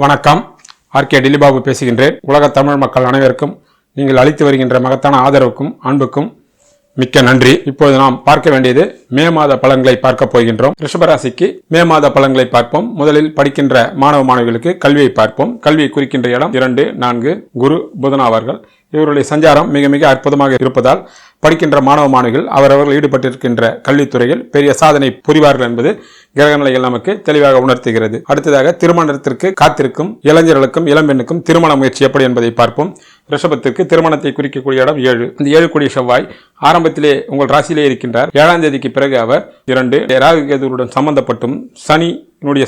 வணக்கம். ஆர்கே டில்லிபாபு பேசுகின்றேன். உலக தமிழ் மக்கள் அனைவருக்கும் நீங்கள் அளித்து வருகின்ற மகத்தான ஆதரவுக்கும் அன்புக்கும் மிக்க நன்றி. இப்போது நாம் பார்க்க வேண்டியது மே மாத பலன்களை பார்க்க போகின்றோம். ரிஷபராசிக்கு மே மாத பலன்களை பார்ப்போம். முதலில் படிக்கின்ற மாணவ மாணவிகளுக்கு கல்வியை பார்ப்போம். கல்வியை குறிக்கின்ற இடம் 2, 4 குரு புதன் ஆவார்கள். இவருடைய சஞ்சாரம் மிக மிக அற்புதமாக இருப்பதால் படிக்கின்ற மாணவ மாணவிகள் அவரவர்கள் ஈடுபட்டிருக்கின்ற கல்வித்துறையில் பெரிய சாதனை புரிவார்கள் என்பது கிரகநிலைகள் நமக்கு தெளிவாக உணர்த்துகிறது. அடுத்ததாக திருமணத்திற்கு காத்திருக்கும் இளைஞர்களுக்கும் இளம்பெண்ணுக்கும் திருமண முயற்சி எப்படி என்பதை பார்ப்போம். ரிஷபத்திற்கு திருமணத்தை குறிக்கக்கூடிய இடம் 7. இந்த 7 கூடிய செவ்வாய் ஆரம்பத்திலே உங்கள் ராசியிலே இருக்கின்றார். 7ஆம் தேதிக்கு பிறகு அவர் 2 ராகு கேதுவுடன் சம்பந்தப்பட்டும் சனி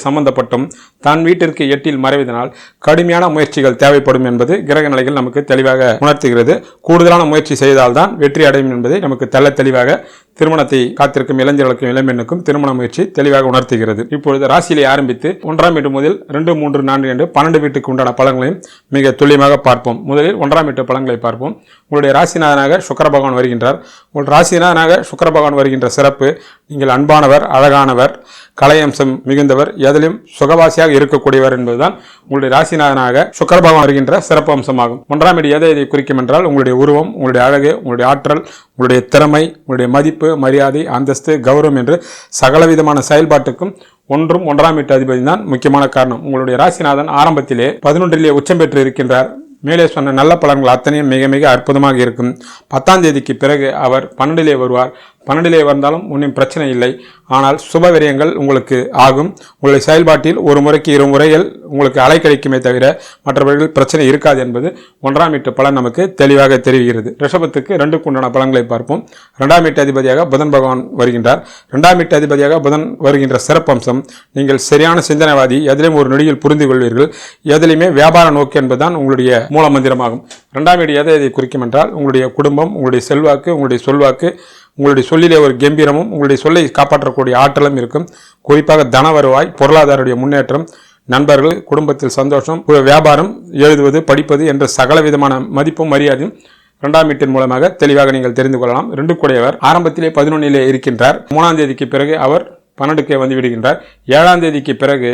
சம்பந்தப்பட்டும் தன் வீட்டிற்கு 8 மறைவதனால் கடுமையான முயற்சிகள் தேவைப்படும் என்பது கிரக நிலைகள் நமக்கு தெளிவாக உணர்த்துகிறது. கூடுதலான முயற்சி செய்தால்தான் வெற்றி அடையும் என்பதை நமக்கு தெளிவாக திருமணத்தை காத்திருக்கும் இளைஞர்களுக்கும் இளம்பெண்ணுக்கும் திருமண முயற்சி தெளிவாக உணர்த்துகிறது. இப்பொழுது ராசியிலே ஆரம்பித்து 1ஆம் வீட்டு முதல் 2, 3, 4 என்று 12 வீட்டுக்கு உண்டான பலன்களையும் மிக துல்லியமாக பார்ப்போம். முதலில் 1ஆம் வீட்டு பலன்களை பார்ப்போம். உங்களுடைய ராசிநாதனாக சுக்கிர பகவான் வருகின்றார். உங்கள் ராசிநாதனாக சுக்கிர பகவான் வருகின்ற சிறப்பு, நீங்கள் அன்பானவர், அழகானவர், கலையம்சம் மிகுந்தவர், எதிலும் சுகவாசியாக இருக்கக்கூடியவர் என்பதுதான் உங்களுடைய ராசிநாதனாக சுக்கிர பகவான் வருகின்ற சிறப்பு அம்சமாகும். 1ஆம் வீடு எதை குறிக்கும் என்றால் உங்களுடைய உருவம், உங்களுடைய அழகு, உங்களுடைய ஆற்றல், உங்களுடைய திறமை, உங்களுடைய மதிப்பு, மரியாதை, அந்தஸ்து, கௌரவம் என்று சகலவிதமான செயல்பாட்டுக்கும் 1ஆம் வீட்டு அதிபதி தான் முக்கியமான காரணம். உங்களுடைய ராசிநாதன் ஆரம்பத்திலே 11 உச்சம் பெற்று இருக்கின்றார். மேலே சொன்ன நல்ல பலன்கள் அத்தனையும் மிக மிக அற்புதமாக இருக்கும். 10ஆம் தேதிக்கு பிறகு அவர் 12 வருவார். 12 வந்தாலும் ஒன்றும் பிரச்சனை இல்லை. ஆனால் சுப விரயங்கள் உங்களுக்கு ஆகும். உங்களுடைய செயல்பாட்டில் ஒரு முறைக்கு 2 முறைகள் உங்களுக்கு அலை கிடைக்குமே தவிர மற்றவர்கள் பிரச்சனை இருக்காது என்பது 1ஆம் வீட்டு பலன் நமக்கு தெளிவாக தெரிகிறது. ரிஷபத்துக்கு 2க்கு உண்டான பலன்களை பார்ப்போம். 2ஆம் வீட்டு அதிபதியாக புதன் பகவான் வருகின்றார். 2ஆம் வீட்டு அதிபதியாக புதன் வருகின்ற சிறப்பம்சம், நீங்கள் சரியான சிந்தனைவாதி, எதிலும் ஒரு நொடியில் புரிந்து கொள்வீர்கள். எதிலுமே வியாபார நோக்கு என்பதுதான் உங்களுடைய மூல மந்திரமாகும். 2ஆம் வீடு எதை குறிக்கும் என்றால் உங்களுடைய குடும்பம், உங்களுடைய செல்வாக்கு, உங்களுடைய சொல்வாக்கு, உங்களுடைய சொல்லிலே ஒரு கம்பீரமும் உங்களுடைய சொல்லை காப்பாற்றக்கூடிய ஆற்றலும் இருக்கும். குறிப்பாக தன வருவாய், பொருளாதார முன்னேற்றம், நண்பர்கள், குடும்பத்தில் சந்தோஷம், வியாபாரம், எழுதுவது, படிப்பது என்ற சகல விதமான மதிப்பும் மரியாதையும் 2ஆம் வீட்டின் மூலமாக தெளிவாக நீங்கள் தெரிந்து கொள்ளலாம். 2 கூடையவர் ஆரம்பத்திலே 11 இருக்கின்றார். 3ஆம் தேதிக்கு பிறகு அவர் 12 வந்து விடுகின்றார். 7ஆம் தேதிக்கு பிறகு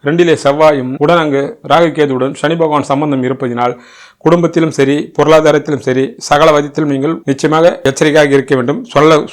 2 செவ்வாயும் உடன் அங்கு ராகு கேதுவுடன் சனி பகவான் சம்பந்தம் இருப்பதினால் குடும்பத்திலும் சரி, பொருளாதாரத்திலும் சரி, சகல விதத்திலும் நீங்கள் நிச்சயமாக எச்சரிக்கையாக இருக்க வேண்டும்.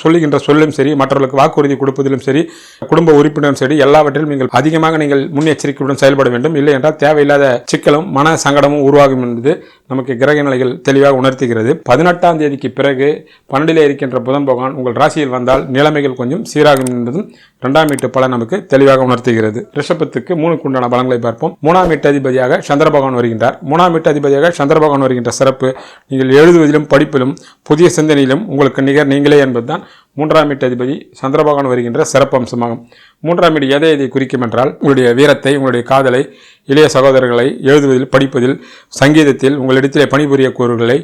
சொல்லுகின்ற சொல்லும் சரி, மற்றவர்களுக்கு வாக்குறுதி கொடுப்பதிலும் சரி, குடும்ப உறுப்பினரும் சரி, எல்லாவற்றிலும் நீங்கள் அதிகமாக நீங்கள் முன்னெச்சரிக்கையுடன் செயல்பட வேண்டும். இல்லை என்றால் தேவையில்லாத சிக்கலும் மன சங்கடமும் உருவாகும் என்பது நமக்கு கிரக நிலைகள் தெளிவாக உணர்த்துகிறது. 18ஆம் தேதிக்கு பிறகு 12 இருக்கின்ற புதன் பகவான் உங்கள் ராசியில் வந்தால் நிலைமைகள் கொஞ்சம் சீராகும் என்பதும் 2ஆம் வீட்டு பலன் நமக்கு தெளிவாக உணர்த்துகிறது. ரிஷபத்துக்கு 3க்கு உண்டான பலன்களை பார்ப்போம். 3ஆம் வீட்டு அதிபதியாக சந்திர பகவான் வருகின்றார். 3ஆம் வீட்டு அதிபதியாக சந்திர பகவான் வருகின்ற சிறப்பு, நீங்கள் எழுதுவதிலும் படிப்பிலும் புதிய சிந்தனையிலும் உங்களுக்கு நிகர் நீங்களே என்பதுதான் 3ஆம் வீட்டு அதிபதி சந்திர பகவான் வருகின்ற சிறப்பு அம்சமாகும். 3ஆம் வீடு எதை குறிக்கும் என்றால் உங்களுடைய வீரத்தை, உங்களுடைய காதலை, இளைய சகோதரர்களை, எழுதுவதில், படிப்பதில், சங்கீதத்தில், உங்களிடத்திலே பணிபுரியக்கூடியவர்களை,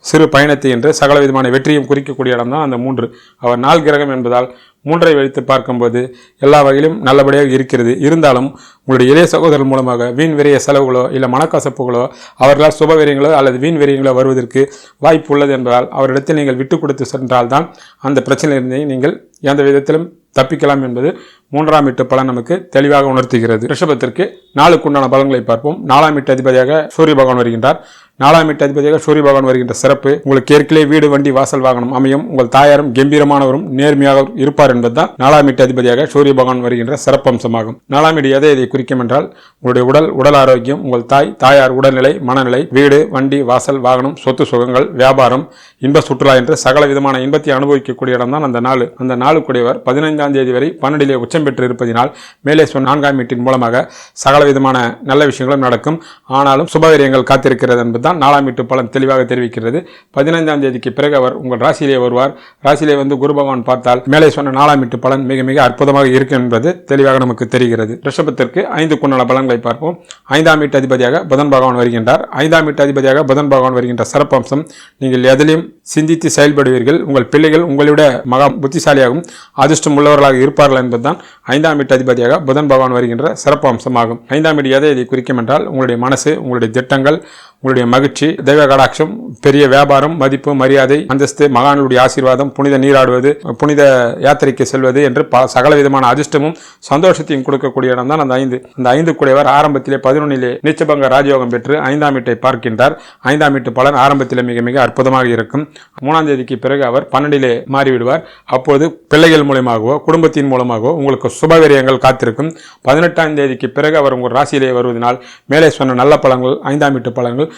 சிறு பயணத்தை என்று சகல விதமான வெற்றியும் குறிக்கக்கூடிய இடம்தான் அந்த 3. அவர் 4 கிரகம் என்பதால் 3ஐ வைத்து பார்க்கும்போது எல்லா வகையிலும் நல்லபடியாக இருக்கிறது. இருந்தாலும் உங்களுடைய இளைய சகோதரர் மூலமாக வீண் விரைய செலவுகளோ இல்லை மனக்கசப்புகளோ அவர்களால் சுப விரயங்களோ அல்லது வீண் விரயங்களோ வருவதற்கு வாய்ப்பு உள்ளது என்பதால் அவரிடத்தில் நீங்கள் விட்டு கொடுத்து சென்றால்தான் அந்த பிரச்சனையிலிருந்து நீங்கள் எந்த விதத்திலும் தப்பிக்கலாம் என்பது 3ஆம் வீட்டு பலன் நமக்கு தெளிவாக உணர்த்துகிறது. ரிஷபத்திற்கு 4க்கு உண்டான பலன்களை பார்ப்போம். 4ஆம் வீட்டு அதிபதியாக சூரிய பகவான் வருகின்றார். 4ஆம் வீட்டு அதிபதியாக சூரிய பகவான் வருகின்ற சிறப்பு, உங்களுக்கு ஏற்கனவே வீடு, வண்டி, வாசல், வாகனம் அமையும். உங்கள் தாயாரும் கம்பீரமானவரும் நேர்மையாக இருப்பார் என்பதுதான் 4ஆம் வீட்டு அதிபதியாக சூரிய பகவான் வருகின்ற சிறப்பு அம்சமாகும். 4ஆம் வீடு எதை குறிக்கும் என்றால் உங்களுடைய உடல் ஆரோக்கியம், உங்கள் தாயார் உடல்நிலை, மனநிலை, வீடு, வண்டி, வாசல், வாகனம், சொத்து சுகங்கள், வியாபாரம், இன்ப சுற்றுலா என்று சகல விதமான இன்பத்தை அனுபவிக்கக்கூடிய இடம்தான் அந்த 4. அந்த 4 கூடியவர் 15ஆம் தேதி வரை 12 உச்சம் பெற்று இருப்பதினால் மேலே சொன்ன 4ஆம் வீட்டின் மூலமாக சகல விதமான நல்ல விஷயங்களும் நடக்கும். ஆனாலும் சுபவிரயங்கள் காத்திருக்கிறது என்பதுதான் 4ஆம் வீட்டு பலன் தெளிவாக தெரிவிக்கிறது. 15ஆம் தேதிக்கு பிறகு அவர் உங்கள் ராசியிலே வருவார். ராசியிலே வந்து குரு பகவான் பார்த்தால் மேலே சொன்ன 4ஆம் வீட்டு பலன் மிக மிக அற்புதமாக இருக்கும் என்பது தெளிவாக நமக்கு தெரிகிறது. ரிஷபத்திற்கு 5க்கு உண்டான பலன்களை பார்ப்போம். 5ஆம் வீட்டு அதிபதியாக புதன் பகவான் வருகின்றார். 5ஆம் வீட்டு அதிபதியாக புதன் பகவான் வருகின்ற சிறப்பம்சம், நீங்கள் எதிலும் சிந்தித்து செயல்படுவீர்கள். உங்கள் பிள்ளைகள் உங்களுடைய மகா புத்திசாலியாகவும் அதிர்ஷ்டம் உள்ளவர்களாக இருப்பார்கள் என்பதுதான் 5ஆம் வீட்டு அதிபதியாக புதன் பகவான் வருகின்ற சிறப்பு அம்சமாகும். 5ஆம் வீடு எதை குறிக்கும் என்றால் உங்களுடைய மனசு, உங்களுடைய திட்டங்கள், உங்களுடைய மகிழ்ச்சி, தெய்வ கடாட்சம், பெரிய வியாபாரம், மதிப்பு, மரியாதை, அந்தஸ்து, மகான்களுடைய ஆசீர்வாதம், புனித நீராடுவது, புனித யாத்திரைக்கு செல்வது என்று சகல விதமான அதிர்ஷ்டமும் சந்தோஷத்தையும் கொடுக்கக்கூடிய இடம் தான் அந்த 5. அந்த 5 கூடையவர் ஆரம்பத்திலே 11 நீச்சபங்க ராஜயோகம் பெற்று 5ஆம் வீட்டை பார்க்கின்றார். 5ஆம் வீட்டு பலன் ஆரம்பத்தில் மிக மிக அற்புதமாக இருக்கும். 3ஆம் தேதிக்கு பிறகு அவர் 12 மாறிவிடுவார். அப்போது பிள்ளைகள் மூலமாகவோ குடும்பத்தின் மூலமாகவோ உங்களுக்கு சுபவிரயங்கள் காத்திருக்கும். 18ஆம் தேதிக்கு பிறகு அவர் உங்கள் ராசியிலே வருவதனால் மேலே சொன்ன நல்ல பலன்கள் 5ஆம் வீட்டு பலன்கள்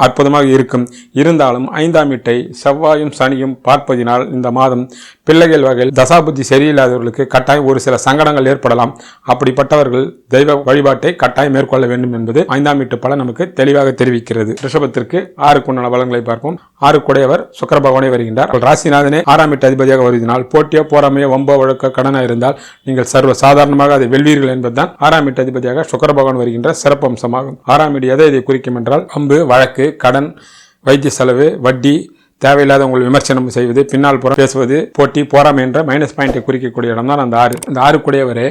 அற்புதமாக இருக்கும். இருந்தாலும் 5ஆம் வீட்டை செவ்வாயும் சனியும் பார்ப்பதினால் இந்த மாதம் பிள்ளைகள் வகையில் தசாபுத்தி சரியில்லாதவர்களுக்கு கட்டாயம் ஒரு சில சங்கடங்கள் ஏற்படலாம். அப்படிப்பட்டவர்கள் தெய்வ வழிபாட்டை கட்டாயம் மேற்கொள்ள வேண்டும் என்பது 5ஆம் வீட்டு பலன் நமக்கு தெளிவாக தெரிவிக்கிறது. ரிஷபத்திற்கு 6 பலன்களை பார்ப்போம். 6 கூடையவர் சுக்கிர பகவானே வருகின்றார். ராசிநாதனே 6ஆம் வீட்டு அதிபதியாக வருவதனால் போட்டியோ போராமையோ வம்போ வழக்க கடனா இருந்தால் நீங்கள் சர்வ சாதாரணமாக அதை வெல்வீர்கள் என்பதுதான் 6ஆம் வீட்டு அதிபதியாக சுக்கிர பகவான் வருகின்ற சிறப்பு அம்சமாகும். 6ஆம் வீடு எதை குறிக்கும் என்றால் வம்பு, வழக்கு, கடன், வைத்திய செலவு, வட்டி, தேவையில்லாத உங்கள் விமர்சனம் செய்வது, பின்னால் புறம் பேசுவது, போட்டி, போராமை என்ற மைனஸ் பாயிண்டை குறிக்கக்கூடிய இடம் தான் அந்த 6. இந்த 6 கூடையவரே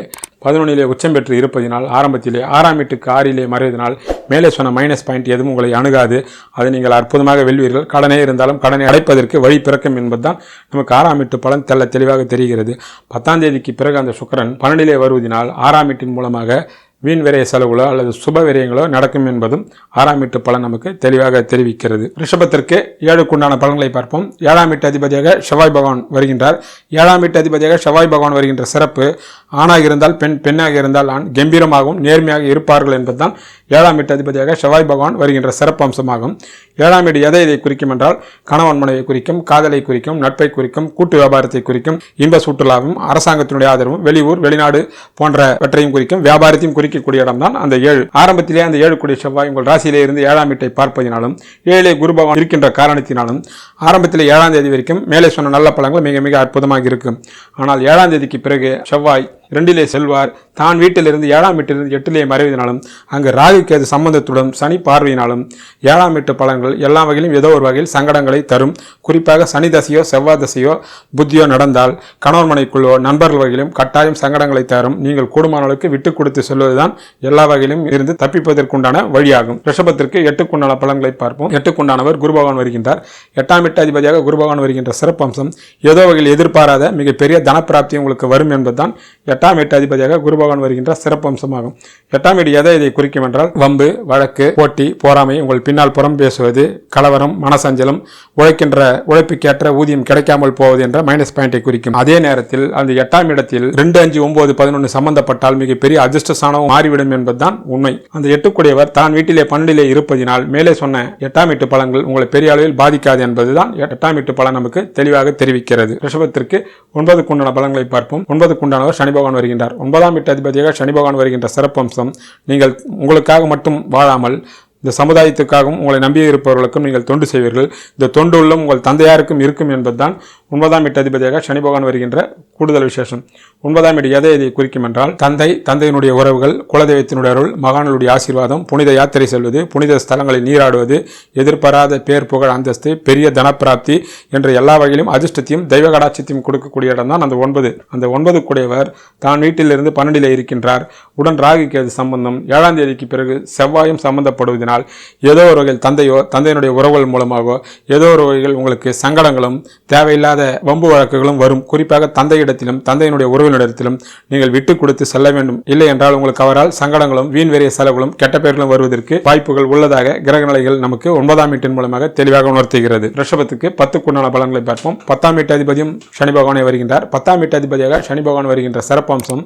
11 உச்சம் பெற்று இருப்பதினால் ஆரம்பத்திலே 6ஆம் வீட்டுக்கு 6 மறைவதனால் மேலே சொன்ன மைனஸ் பாயிண்ட் எதுவும் உங்களை அணுகாது. அதை நீங்கள் அற்புதமாக வெல்வீர்கள். கடனே இருந்தாலும் கடனை அடைப்பதற்கு வழி பிறக்கும் என்பதுதான் நமக்கு 6ஆம் வீட்டு பலன் தெளிவாக தெரிகிறது. 10ஆம் தேதிக்கு பிறகு அந்த சுக்கிரன் 12 வருவதனால் 6ஆம் வீட்டின் மூலமாக வீண் விரைய செலவுகளோ அல்லது சுப விரயங்களோ நடக்கும் என்பதும் 6ஆம் வீட்டு பலன் நமக்கு தெளிவாக தெரிவிக்கிறது. ரிஷபத்திற்கு 7 பலன்களை பார்ப்போம். 7ஆம் வீட்டு அதிபதியாக செவ்வாய் பகவான் வருகின்றார். 7ஆம் வீட்டு அதிபதியாக செவ்வாய் பகவான் வருகின்ற சிறப்பு ஆணாக இருந்தால் பெண், பெண்ணாக இருந்தால் ஆண் கம்பீரமாகவும் நேர்மையாக இருப்பார்கள் என்பதுதான் 7ஆம் வீட்டு அதிபதியாக செவ்வாய் பகவான் வருகின்ற சிறப்பு அம்சமாகும். 7ஆம் வீடு எதை குறிக்கும் என்றால் கணவன் மனைவை குறிக்கும், காதலை குறிக்கும், நட்பை குறிக்கும், கூட்டு வியாபாரத்தை குறிக்கும், இன்ப சுற்றுலாவும், அரசாங்கத்தினுடைய ஆதரவும், வெளியூர் வெளிநாடு போன்றவற்றையும் குறிக்கும், வியாபாரத்தையும் குறிக்கக்கூடிய இடம் தான் அந்த 7. ஆரம்பத்திலே அந்த 7 கூடிய செவ்வாய் உங்கள் ராசியிலே இருந்து 7ஆம் வீட்டை பார்ப்பதினாலும் 7 குரு பகவான் இருக்கின்ற காரணத்தினாலும் ஆரம்பத்திலே 7ஆம் தேதி வரைக்கும் மேலே சொன்ன நல்ல பலன்கள் மிக மிக அற்புதமாக இருக்கும். ஆனால் 7ஆம் தேதிக்கு பிறகு செவ்வாய் 2 செல்வார். தான் வீட்டிலிருந்து 7ஆம் வீட்டிலிருந்து 8 மறைவதனாலும் அங்கு ராகு கேது சம்பந்தத்துடன் சனி பார்வையினாலும் 7ஆம் வீட்டு பலன்கள் எல்லா வகையிலும் ஏதோ ஒரு வகையில் சங்கடங்களை தரும். குறிப்பாக சனி தசையோ செவ்வாய் தசையோ புத்தியோ நடந்தால் கணவன் மனைக்குள்ளோ நண்பர்கள் வகையிலும் கட்டாயம் சங்கடங்களை தரும். நீங்கள் கூடுமானவர்களுக்கு விட்டு கொடுத்து சொல்வதுதான் எல்லா வகையிலும் இருந்து தப்பிப்பதற்குண்டான வழியாகும். ரிஷபத்திற்கு 8 பலன்களை பார்ப்போம். 8 குரு பகவான் வருகின்றார். 8ஆம் வீட்டு அதிபதியாக குரு பகவான் வருகின்ற சிறப்பம்சம் ஏதோ வகையில் எதிர்பாராத மிகப்பெரிய தனப்பிராப்தி உங்களுக்கு வரும் என்பதுதான் 8ஆம் வீட்டு அதிபதியாக குரு பகவான் வருகின்ற சிறப்பு அம்சமாகும். 8ஆம் வீடு எதை குறிக்கும் என்றால் வம்பு, வழக்கு, போட்டி, போராமை, உங்கள் பின்னால் புறம் பேசுவது, கலவரம், மனசஞ்சலம், உழைப்புக்கேற்ற ஊதியம் கிடைக்காமல் போவது என்ற மைனஸ் பாயிண்டை குறிக்கும். அதே நேரத்தில் அந்த 8ஆம் இடத்தில் 2, 5, 9, 11 சம்பந்தப்பட்டால் மிகப்பெரிய அதிர்ஷ்டசானவும் மாறிவிடும் என்பதுதான் உண்மை. அந்த 8 கூடையவர் தான் வீட்டிலே 12 இருப்பதினால் மேலே சொன்ன 8ஆம் வீட்டு பலன்கள் உங்களை பெரிய அளவில் பாதிக்காது என்பதுதான் 8ஆம் வீட்டு பலன் நமக்கு தெளிவாக தெரிவிக்கிறது. ரிஷபத்திற்கு 9 பலன்களை பார்ப்போம். 9 சனி பகவான் வருகின்றார். 9ஆம் வீட்டு அதிபதியாக சனி பகவான் வருகின்ற சிறப்பம்சம் நீங்கள் உங்களுக்காக மட்டும் வாழாமல் இந்த சமுதாயத்துக்காகவும் உங்களை நம்பியே இருப்பவர்களுக்கும் நீங்கள் தொண்டு செய்வீர்கள். இந்த தொண்டு உள்ளம் உங்கள் தந்தையாருக்கும் இருக்கும் என்பதுதான் 9ஆம் வீட்டு அதிபதியாக சனி பகவான் வருகின்ற கூடுதல் விசேஷம். 9ஆம் வீடு எதை குறிக்கும் என்றால் தந்தையினுடைய உறவுகள், குலதெய்வத்தினுடைய அருள், மகான்களுடைய ஆசீர்வாதம், புனித யாத்திரை செல்வது, புனித ஸ்தலங்களில் நீராடுவது, எதிர்பாராத பேர், புகழ், அந்தஸ்து, பெரிய தனப்பிராப்தி என்ற எல்லா வகையிலும் அதிர்ஷ்டத்தையும் தெய்வ கடாட்சத்தையும் கொடுக்கக்கூடிய இடம் தான் அந்த 9. அந்த 9 கூடையவர் தான் வீட்டிலிருந்து 12 இருக்கின்றார். உடன் ராகு கேது சம்பந்தம் 7ஆம் தேதிக்கு பிறகு செவ்வாயும் சம்பந்தப்படுவதனால் ஏதோ ஒரு வகையில் தந்தையினுடைய உறவுகள் மூலமாக ஏதோ ஒரு வகையில் உங்களுக்கு சங்கடங்களும் தேவையில்லாத வம்பு வழக்குகளும் வரும். குறிப்பாக தந்தையிடத்திலும் தந்தையினுடைய உறவினரிடத்திலும் நீங்கள் விட்டு கொடுத்து செல்ல வேண்டும். இல்லை என்றால் உங்களுக்கு அவரால் சங்கடங்களும் வீண் வெறிய செலவுகளும் கெட்ட பெயர்களும் வருவதற்கு வாய்ப்புகள் உள்ளதாக கிரக நிலைகள் நமக்கு 9ஆம் வீட்டின் மூலமாக தெளிவாக உணர்த்துகிறது. ரிஷபத்துக்கு 10 பலன்களை பார்ப்போம். 10ஆம் வீட்டு அதிபதியும் சனி பகவானே வருகின்றார். 10ஆம் வீட்டு அதிபதியாக சனி பகவான் வருகின்ற சிறப்பம்சம்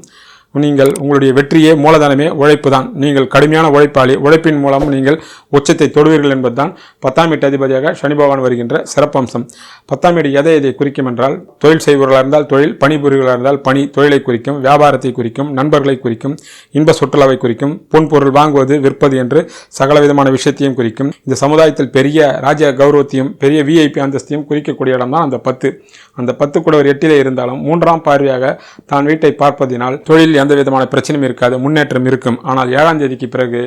நீங்கள் உங்களுடைய வெற்றியே மூலதனமே உழைப்பு தான். நீங்கள் கடுமையான உழைப்பாளி. உழைப்பின் மூலம் நீங்கள் உச்சத்தை தொடுவீர்கள் என்பதுதான் 10ஆம் வீட்டு அதிபதியாக சனி பகவான் வருகின்ற சிறப்பம்சம். 10ஆம் வீடு எதை குறிக்கும் என்றால் தொழில் செய்பவர்களாக இருந்தால் தொழில், பணிபுரிவர்களாக இருந்தால் பணி, தொழிலை குறிக்கும், வியாபாரத்தை குறிக்கும், நண்பர்களை குறிக்கும், இன்ப சுற்றுலாவை குறிக்கும், பொன்பொருள் வாங்குவது, விற்பது என்று சகல விதமான விஷயத்தையும் குறிக்கும். இந்த சமுதாயத்தில் பெரிய ராஜ கௌரவத்தையும் பெரிய விஐபி அந்தஸ்தையும் குறிக்கக்கூடிய இடம் தான் அந்த 10. அந்த 10 கூட ஒரு 8 இருந்தாலும் 3ஆம் பார்வையாக தான் வீட்டை பார்ப்பதினால் தொழில் தொழிலில் எந்த விதமான பிரச்சனையும் இருக்காது, முன்னேற்றம் இருக்கும். ஆனால் 7ஆம் தேதிக்கு பிறகு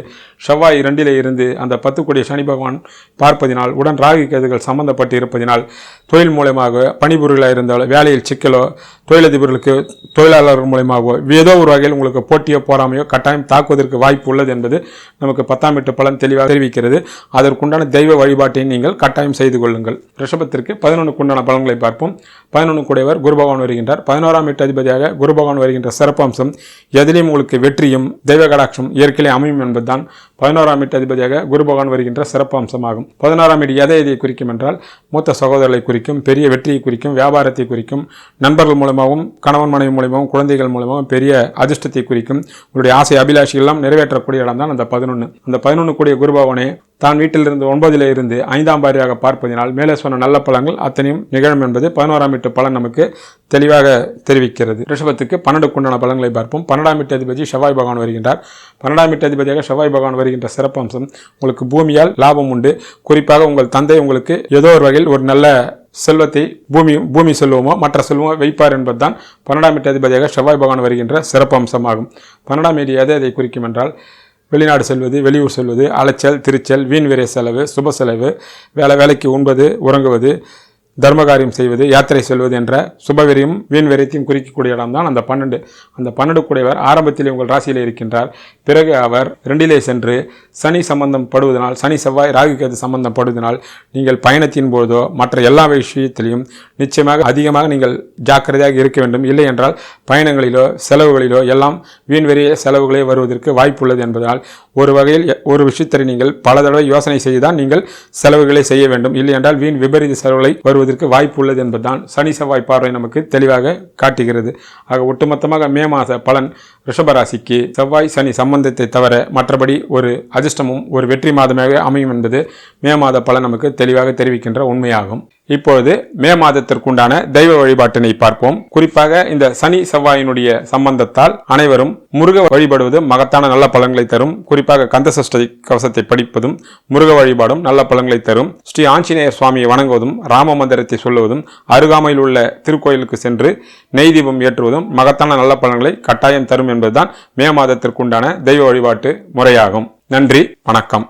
செவ்வாய் 2 இருந்து அந்த 10 கோடி சனி பகவான் பார்ப்பதினால் உடன் ராகு கேதுகள் சம்பந்தப்பட்டு இருப்பதினால் தொழில் மூலமாக பணிபுரிகளாக இருந்தாலும் வேலையில் சிக்கலோ, தொழிலதிபர்களுக்கு தொழிலாளர்கள் மூலமாகவோ ஏதோ ஒரு வகையில் உங்களுக்கு போட்டியோ போராமையோ கட்டாயம் தாக்குவதற்கு வாய்ப்பு உள்ளது என்பது நமக்கு 10ஆம் வீட்டு பலன் தெளிவாக தெரிவிக்கிறது. அதற்குண்டான தெய்வ வழிபாட்டை நீங்கள் கட்டாயம் செய்து கொள்ளுங்கள். ரிஷபத்திற்கு 11க்குண்டான பலன்களை பார்ப்போம். 11 கூடியவர் குரு பகவான் வருகின்றார். 11ஆம் வீட்டு அதிபதியாக குரு பகவான் வருகின்ற சிறப்பம்சம் எதிலையும் உங்களுக்கு வெற்றியும் தெய்வ கடாட்சம் இயற்கையிலே அமையும் என்பதுதான் 11ஆம் வீட்டு அதிபதியாக குரு பகவான் வருகின்ற சிறப்பு அம்சமாகும். 11ஆம் வீடு எதை குறிக்கும் என்றால் மூத்த சகோதரர்களை குறிக்கும், பெரிய வெற்றியை குறிக்கும், வியாபாரத்தை குறிக்கும், நண்பர்கள் மூலமாகவும் கணவன் மனைவி மூலமாகவும் குழந்தைகள் மூலமாகவும் பெரிய அதிர்ஷ்டத்தை குறிக்கும். உங்களுடைய ஆசை அபிலாஷைகள் எல்லாம் நிறைவேற்றக்கூடிய இடம் தான் அந்த 11. அந்த 11 கூடிய குரு பகவானே தான் வீட்டிலிருந்து 9 இருந்து 5ஆம் பாரியாக பார்ப்பதினால் மேலே சொன்ன நல்ல பலன்கள் அத்தனையும் நிகழும் என்பது 11ஆம் வீட்டு பலன் நமக்கு தெளிவாக தெரிவிக்கிறது. ரிஷபத்துக்கு 12க்குண்டான பலன்களை பார்ப்போம். 12ஆம் வீட்டு அதிபதி செவ்வாய் பகவான் வருகின்றார். 12ஆம் வீட்டு அதிபதியாக செவ்வாய் பகவான் வருகின்ற சிறப்பம்சம் உங்களுக்கு பூமியால் லாபம் உண்டு. குறிப்பாக உங்கள் தந்தை உங்களுக்கு ஏதோ ஒரு வகையில் ஒரு நல்ல செல்வத்தை பூமி செல்வமோ மற்ற செல்வமோ வைப்பார் என்பதுதான் 12ஆம் வீட்டு அதிபதியாக செவ்வாய் பகவான் வருகின்ற சிறப்பு அம்சமாகும். 12ஆம் வீடு எதை குறிக்கும் என்றால் வெளிநாடு செல்வது, வெளியூர் செல்வது, அலைச்சல், திருச்சல், வீண் விரை செலவு, சுப செலவு, வேலைக்கு உண்பது, உறங்குவது, தர்மகாரியம் செய்வது, யாத்திரை செல்வது என்ற சுபவெறியும் வீண் வெறியத்தையும் குறிக்கக்கூடிய இடம்தான் அந்த 12. அந்த 12 கூடியவர் ஆரம்பத்திலே உங்கள் ராசியில் இருக்கின்றார். பிறகு அவர் 2 சென்று சனி சம்பந்தம் படுவதனால், சனி செவ்வாய் ராகு கேது சம்பந்தம் படுவதனால் நீங்கள் பயணத்தின் போதோ மற்ற எல்லா விஷயத்திலையும் நிச்சயமாக அதிகமாக நீங்கள் ஜாக்கிரதையாக இருக்க வேண்டும். இல்லை என்றால் பயணங்களிலோ செலவுகளிலோ எல்லாம் வீண் வெறிய செலவுகளே வருவதற்கு வாய்ப்பு உள்ளது என்பதால் ஒரு வகையில் ஒரு விஷயத்தை நீங்கள் பல தடவை யோசனை செய்துதான் நீங்கள் செலவுகளை செய்ய வேண்டும். இல்லை என்றால் வீண் விபரீத செலவுகளை வருவதற்கு வாய்ப்பு உள்ளது என்பதுதான் சனி செவ்வாய் பார்வை நமக்கு தெளிவாக காட்டுகிறது. ஆக ஒட்டுமொத்தமாக மே மாத பலன் ரிஷபராசிக்கு செவ்வாய் சனி சம்பந்தத்தை தவிர மற்றபடி ஒரு அதிர்ஷ்டமும் ஒரு வெற்றி மாதமாக அமையும் என்பது மே மாத பலன் நமக்கு தெளிவாக தெரிவிக்கின்ற உண்மையாகும். இப்பொழுது மே மாதத்திற்குண்டான தெய்வ வழிபாட்டினை பார்ப்போம். குறிப்பாக இந்த சனி செவ்வாயினுடைய சம்பந்தத்தால் அனைவரும் முருக வழிபடுவது மகத்தான நல்ல பலன்களை தரும். குறிப்பாக கந்தசஷ்டி கவசத்தை படிப்பதும் முருக வழிபாடும் நல்ல பலன்களை தரும். ஸ்ரீ ஆஞ்சநேயர் சுவாமியை வணங்குவதும் ராம மந்திரத்தை சொல்லுவதும் அருகாமையில் உள்ள திருக்கோயிலுக்கு சென்று நெய் தீபம் ஏற்றுவதும் மகத்தான நல்ல பலன்களை கட்டாயம் தரும் என்பதுதான் மே மாதத்திற்குண்டான தெய்வ வழிபாட்டு முறையாகும். நன்றி, வணக்கம்.